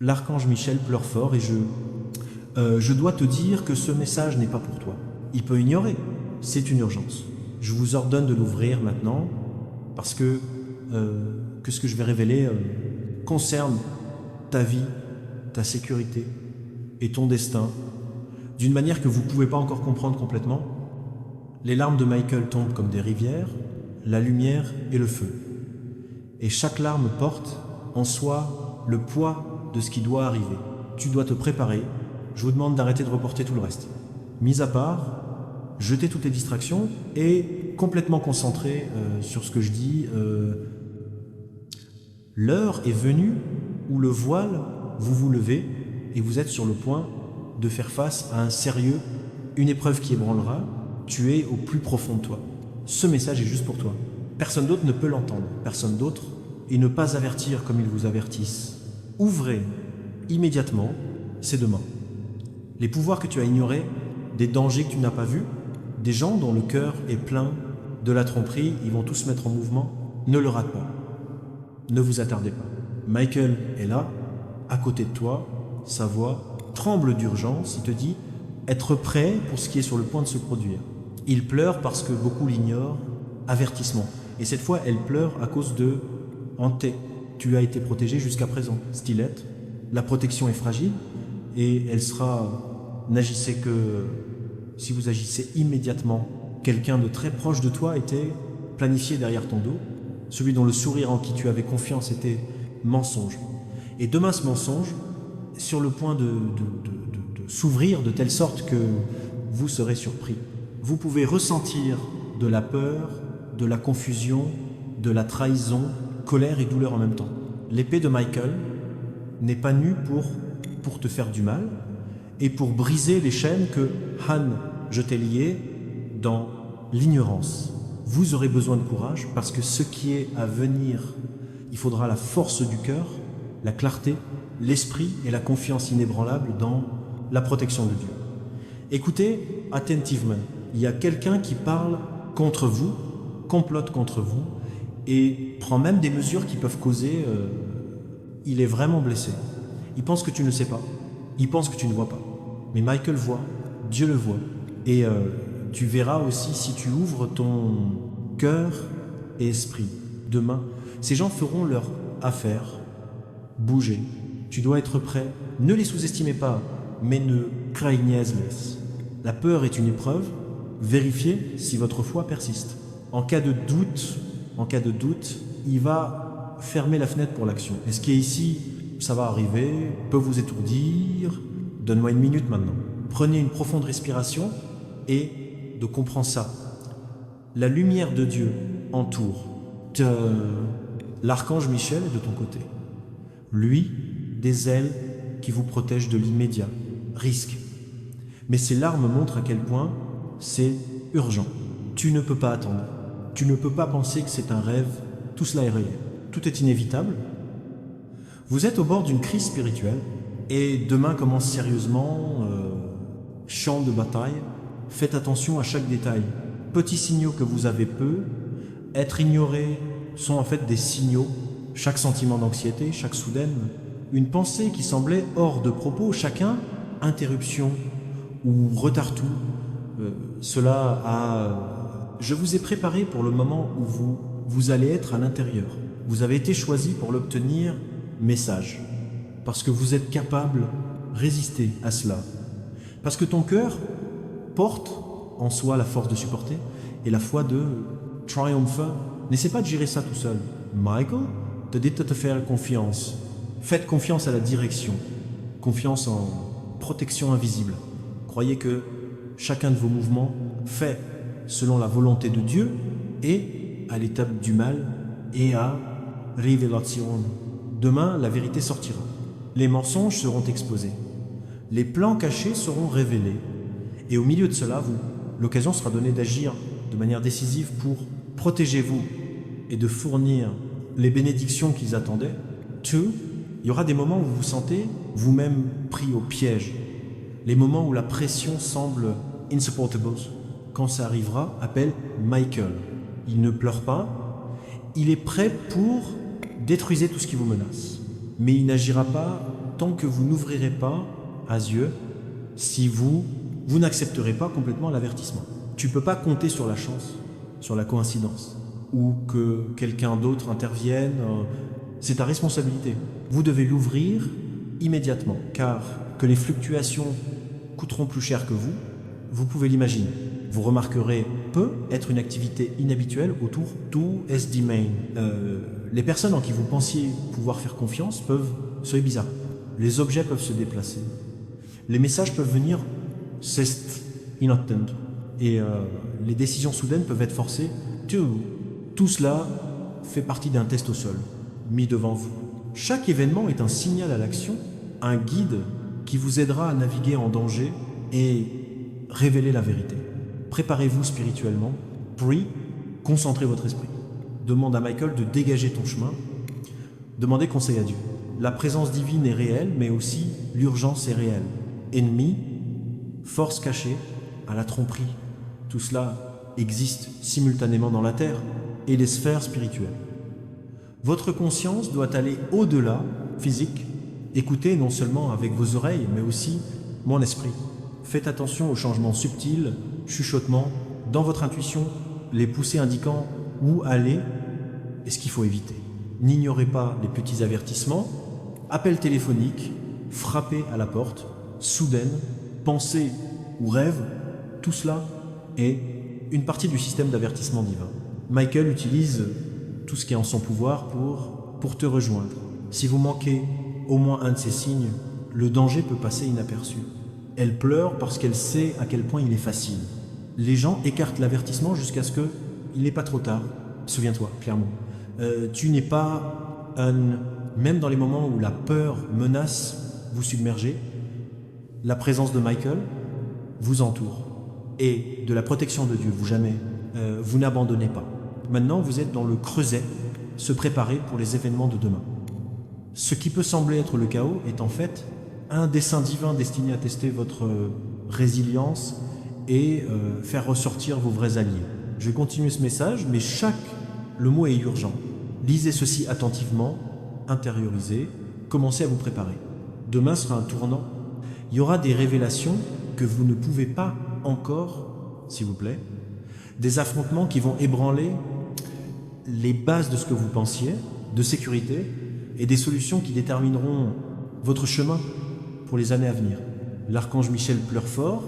L'archange Michel pleure fort et je dois te dire que ce message n'est pas pour toi. Il peut ignorer, c'est une urgence. Je vous ordonne de l'ouvrir maintenant parce que ce que je vais révéler concerne ta vie, ta sécurité et ton destin d'une manière que vous ne pouvez pas encore comprendre complètement. Les larmes de Michael tombent comme des rivières, la lumière et le feu. Et chaque larme porte en soi le poids de ce qui doit arriver. Tu dois te préparer. Je vous demande d'arrêter de reporter tout le reste. Mis à part, jetez toutes les distractions et complètement concentré sur ce que je dis. L'heure est venue où le voile, vous vous levez et vous êtes sur le point de faire face à un sérieux, une épreuve qui ébranlera. Tu es au plus profond de toi. Ce message est juste pour toi. Personne d'autre ne peut l'entendre. Personne d'autre. Et ne pas avertir comme ils vous avertissent. Ouvrez immédiatement, c'est demain. Les pouvoirs que tu as ignorés, des dangers que tu n'as pas vus, des gens dont le cœur est plein de la tromperie, ils vont tous se mettre en mouvement. Ne le rate pas. Ne vous attardez pas. Michael est là, à côté de toi, sa voix tremble d'urgence, il te dit être prêt pour ce qui est sur le point de se produire. Il pleure parce que beaucoup l'ignorent, avertissement. Et cette fois, elle pleure à cause de hanté. Tu as été protégé jusqu'à présent. Stylette, la protection est fragile et elle sera... N'agissez que... Si vous agissez immédiatement, quelqu'un de très proche de toi était planifié derrière ton dos, celui dont le sourire en qui tu avais confiance était mensonge. Et demain, ce mensonge, sur le point de s'ouvrir de telle sorte que vous serez surpris. Vous pouvez ressentir de la peur, de la confusion, de la trahison, colère et douleur en même temps. L'épée de Michael n'est pas nue pour te faire du mal et pour briser les chaînes que Han, je t'ai liées dans l'ignorance. Vous aurez besoin de courage parce que ce qui est à venir, il faudra la force du cœur, la clarté, l'esprit et la confiance inébranlable dans la protection de Dieu. Écoutez attentivement, il y a quelqu'un qui parle contre vous, complote contre vous et prend même des mesures qui peuvent causer... il est vraiment blessé. Il pense que tu ne sais pas, il pense que tu ne vois pas. Mais Michael voit, Dieu le voit. Et tu verras aussi si tu ouvres ton cœur et esprit. Demain, ces gens feront leur affaire, bouger. Tu dois être prêt. Ne les sous-estimez pas, mais ne craignez les. La peur est une épreuve. Vérifiez si votre foi persiste. En cas de doute, il va fermer la fenêtre pour l'action. Et ce qui est ici, ça va arriver, peut vous étourdir. Donne-moi une minute maintenant. Prenez une profonde respiration et de comprendre ça. La lumière de Dieu entoure. L'archange Michel est de ton côté. Lui, des ailes qui vous protègent de l'immédiat. Risque. Mais ces larmes montrent à quel point c'est urgent. Tu ne peux pas attendre. Tu ne peux pas penser que c'est un rêve. Tout cela est réel. Tout est inévitable. Vous êtes au bord d'une crise spirituelle et demain commence sérieusement champ de bataille. Faites attention à chaque détail. Petits signaux que vous avez peu, être ignorés sont en fait des signaux. Chaque sentiment d'anxiété, chaque soudaine, une pensée qui semblait hors de propos, chacun, interruption ou retard tout. Je vous ai préparé pour le moment où vous allez être à l'intérieur. Vous avez été choisi pour l'obtenir, message. Parce que vous êtes capable, résister à cela. Parce que ton cœur porte en soi la force de supporter et la foi de triompher. N'essaie pas de gérer ça tout seul. Michael te dit de te faire confiance. Faites confiance à la direction. Confiance en protection invisible. Croyez que chacun de vos mouvements fait selon la volonté de Dieu et à l'étape du mal et à révélation. Demain, la vérité sortira. Les mensonges seront exposés. Les plans cachés seront révélés. Et au milieu de cela, l'occasion sera donnée d'agir de manière décisive pour protéger vous et de fournir les bénédictions qu'ils attendaient. Il y aura des moments où vous vous sentez vous-même pris au piège. Les moments où la pression semble insupportable. Quand ça arrivera, appelle Michael. Il ne pleure pas. Il est prêt pour détruire tout ce qui vous menace. Mais il n'agira pas tant que vous n'ouvrirez pas Azieux si vous n'accepterez pas complètement l'avertissement. Tu ne peux pas compter sur la chance, sur la coïncidence, ou que quelqu'un d'autre intervienne. C'est ta responsabilité. Vous devez l'ouvrir immédiatement, car que les fluctuations coûteront plus cher que vous pouvez l'imaginer. Vous remarquerez peut être une activité inhabituelle autour d'où SD main. Les personnes en qui vous pensiez pouvoir faire confiance peuvent se bizarre. Les objets peuvent se déplacer. Les messages peuvent venir c'est inattendu. Et les décisions soudaines peuvent être forcées. Tout cela fait partie d'un test au sol, mis devant vous. Chaque événement est un signal à l'action, un guide qui vous aidera à naviguer en danger et révéler la vérité. Préparez-vous spirituellement, prie, concentrez votre esprit. Demande à Michael de dégager ton chemin. Demandez conseil à Dieu. La présence divine est réelle, mais aussi l'urgence est réelle. Ennemi, force cachée, à la tromperie. Tout cela existe simultanément dans la terre et les sphères spirituelles. Votre conscience doit aller au-delà, physique. Écoutez non seulement avec vos oreilles, mais aussi mon esprit. Faites attention aux changements subtils, chuchotements, dans votre intuition, les poussées indiquant où aller et ce qu'il faut éviter. N'ignorez pas les petits avertissements, appels téléphoniques, frappez à la porte, soudaines, pensées ou rêves, tout cela est une partie du système d'avertissement divin. Michael utilise tout ce qui est en son pouvoir pour te rejoindre. Si vous manquez au moins un de ces signes, le danger peut passer inaperçu. Elle pleure parce qu'elle sait à quel point il est facile. Les gens écartent l'avertissement jusqu'à ce qu'il n'est pas trop tard. Souviens-toi, clairement. Tu n'es pas même dans les moments où la peur menace vous submerger, la présence de Michael vous entoure. Et de la protection de Dieu, vous n'abandonnez pas. Maintenant, vous êtes dans le creuset, se préparer pour les événements de demain. Ce qui peut sembler être le chaos est en fait un dessein divin destiné à tester votre résilience et faire ressortir vos vrais alliés. Je vais continuer ce message, mais le mot est urgent. Lisez ceci attentivement, intériorisez, commencez à vous préparer. Demain sera un tournant. Il y aura des révélations que vous ne pouvez pas encore, s'il vous plaît, des affrontements qui vont ébranler les bases de ce que vous pensiez, de sécurité, et des solutions qui détermineront votre chemin pour les années à venir. L'archange Michel pleure fort,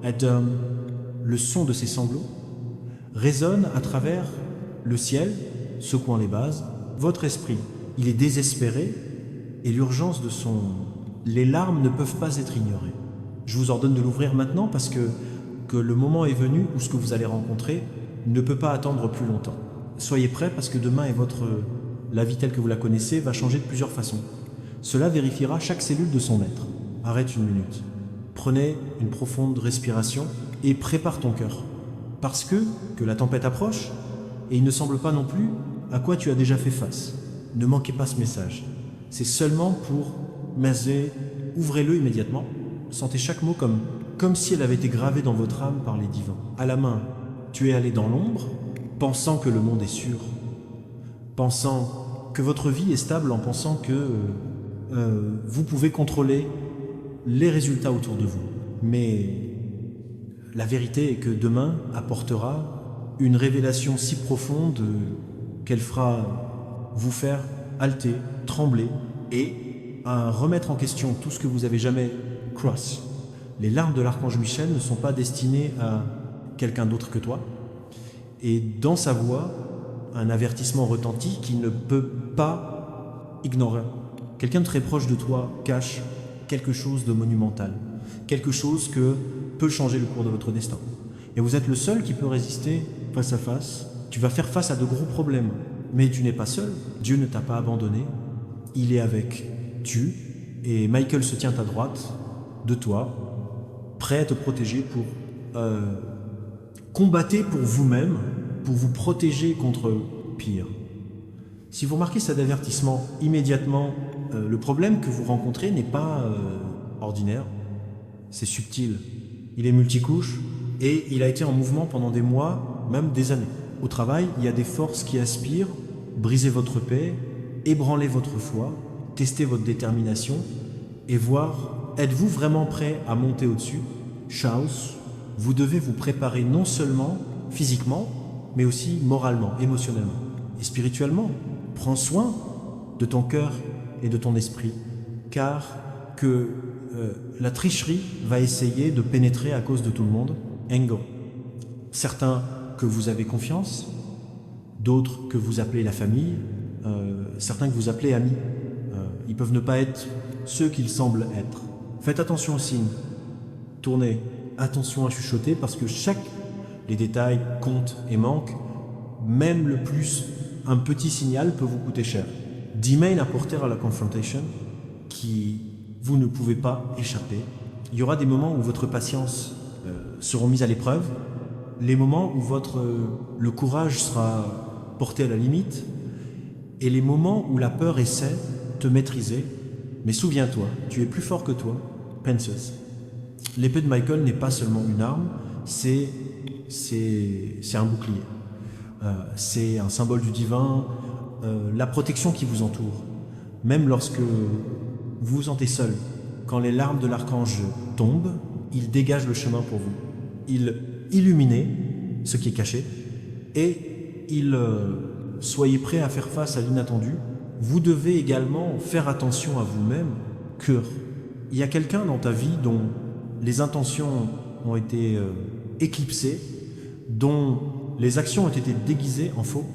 Adam, le son de ses sanglots, résonne à travers le ciel, secouant les bases. Votre esprit, il est désespéré, et l'urgence de les larmes ne peuvent pas être ignorées. Je vous ordonne de l'ouvrir maintenant parce que le moment est venu où ce que vous allez rencontrer ne peut pas attendre plus longtemps. Soyez prêts parce que demain la vie telle que vous la connaissez va changer de plusieurs façons. Cela vérifiera chaque cellule de son être. Arrête une minute. Prenez une profonde respiration et prépare ton cœur. Parce que la tempête approche et il ne semble pas non plus à quoi tu as déjà fait face. Ne manquez pas ce message. C'est seulement pour Mazé, ouvrez-le immédiatement. Sentez chaque mot comme si elle avait été gravée dans votre âme par les divins. À la main, tu es allé dans l'ombre, pensant que le monde est sûr, pensant que votre vie est stable, en pensant que vous pouvez contrôler les résultats autour de vous. Mais la vérité est que demain apportera une révélation si profonde qu'elle fera vous faire halter, trembler et à remettre en question tout ce que vous avez jamais cross. Les larmes de l'archange Michel ne sont pas destinées à quelqu'un d'autre que toi. Et dans sa voix, un avertissement retentit qui ne peut pas ignorer. Quelqu'un de très proche de toi cache quelque chose de monumental, quelque chose que peut changer le cours de votre destin. Et vous êtes le seul qui peut résister face à face. Tu vas faire face à de gros problèmes, mais tu n'es pas seul. Dieu ne t'a pas abandonné. Il est avec tu, et Michael se tient à droite de toi, prêt à te protéger pour combattre pour vous-même, pour vous protéger contre pire. Si vous remarquez cet avertissement immédiatement, le problème que vous rencontrez n'est pas ordinaire, c'est subtil. Il est multicouche et il a été en mouvement pendant des mois, même des années. Au travail, il y a des forces qui aspirent, briser votre paix, ébranler votre foi, tester votre détermination et voir, êtes-vous vraiment prêt à monter au-dessus? Chaos, vous devez vous préparer non seulement physiquement, mais aussi moralement, émotionnellement et spirituellement. Prends soin de ton cœur et de ton esprit, car que la tricherie va essayer de pénétrer à cause de tout le monde. Engo. Certains que vous avez confiance, d'autres que vous appelez la famille, certains que vous appelez amis. Ils peuvent ne pas être ceux qu'ils semblent être. Faites attention aux signes. Tournez, attention à chuchoter parce que les détails comptent et manquent. Même le plus, un petit signal peut vous coûter cher. 10 mails à porter à la confrontation qui vous ne pouvez pas échapper. Il y aura des moments où votre patience sera mise à l'épreuve, les moments où le courage sera porté à la limite et les moments où la peur essaie de te maîtriser. Mais souviens-toi, tu es plus fort que toi. Penceus. L'épée de Michael n'est pas seulement une arme, c'est un bouclier. C'est un symbole du divin, la protection qui vous entoure. Même lorsque vous vous sentez seul, quand les larmes de l'archange tombent, il dégage le chemin pour vous. Il illumine ce qui est caché et soyez prêt à faire face à l'inattendu. Vous devez également faire attention à vous-même, cœur. Il y a quelqu'un dans ta vie dont les intentions ont été éclipsées, dont les actions ont été déguisées en faux.